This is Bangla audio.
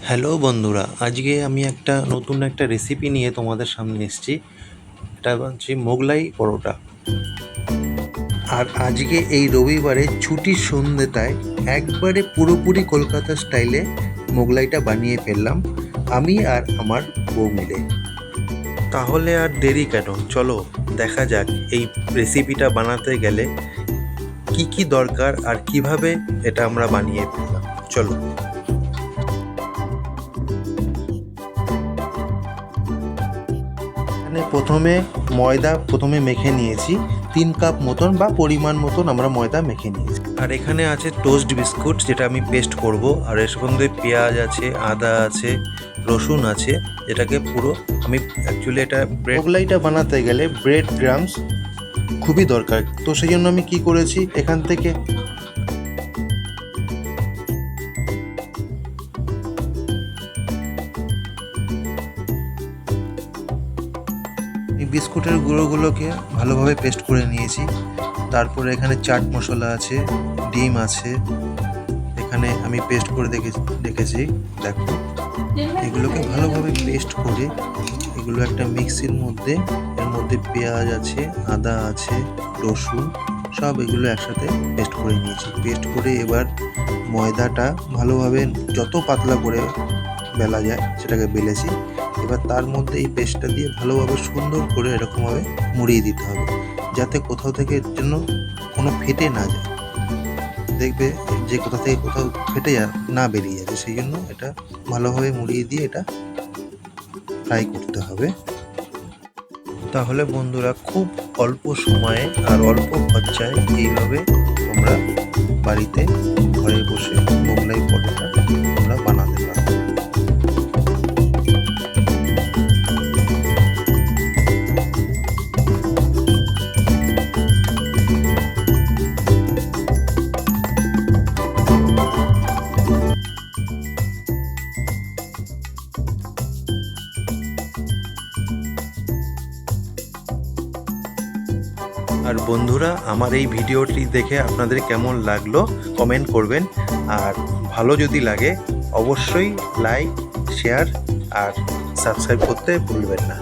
হ্যালো বন্ধুরা, আজকে আমি নতুন একটা রেসিপি নিয়ে তোমাদের সামনে এসেছি। এটা হচ্ছে মোগলাই পরোটা। আর আজকে এই রবিবারে ছুটির সন্ধ্যেটায় একবারে পুরোপুরি কলকাতা স্টাইলে মোগলাইটা বানিয়ে ফেললাম আমি আর আমার বউ মিলে। তাহলে আর দেরি কেন, চলো দেখা যাক এই রেসিপিটা বানাতে গেলে কি কি দরকার আর কিভাবে এটা আমরা বানিয়ে ফেললাম। চলো। এখানে প্রথমে মেখে নিয়েছি 3 কাপ মতন বা পরিমাণ মতন আমরা ময়দা মেখে নিয়েছি। আর এখানে আছে টোস্ট বিস্কুট, যেটা আমি পেস্ট করব। আর এর সঙ্গে পেঁয়াজ আছে, আদা আছে, রসুন আছে, যেটাকে পুরো আমি অ্যাকচুয়ালি এটা মোগলাইটা বানাতে গেলে ব্রেড ক্রাম্বস খুবই দরকার। তো সেই জন্য আমি কি করেছি, এখান থেকে এই বিস্কুটের গুঁড়োগুলোকে ভালোভাবে পেস্ট করে নিয়েছি। তারপরে এখানে চাট মশলা আছে, ডিম আছে, এখানে আমি পেস্ট করে রেখেছি। দেখো, এগুলোকে ভালোভাবে পেস্ট করে এগুলো একটা মিক্সির মধ্যে, এর মধ্যে পেঁয়াজ আছে, আদা আছে, রসুন, সব এগুলো একসাথে পেস্ট করে নিয়েছি। পেস্ট করে এবার ময়দাটা ভালোভাবে যত পাতলা করে বেলা যায় সেটাকে বেলেছি। এবার তার মধ্যে এই পেস্টটা দিয়ে ভালোভাবে সুন্দর করে এরকমভাবে মুড়িয়ে দিতে হবে, যাতে কোথাও থেকে যেন কোনো ফেটে না যায়। দেখবে যে কোথা থেকে কোথাও ফেটে না বেরিয়ে যাবে, সেই জন্য এটা ভালোভাবে মুড়িয়ে দিয়ে এটা ফ্রাই করতে হবে। তাহলে বন্ধুরা, খুব অল্প সময়ে আর অল্প খরচায় এইভাবে তোমরা বাড়িতে ঘরে বসে মোগলাই পরোটা তোমরা বানাতে পারো। আর বন্ধুরা, আমার এই ভিডিওটি দেখে আপনাদের কেমন লাগলো কমেন্ট করবেন। আর ভালো যদি লাগে অবশ্যই লাইক, শেয়ার আর সাবস্ক্রাইব করতে ভুলবেন না।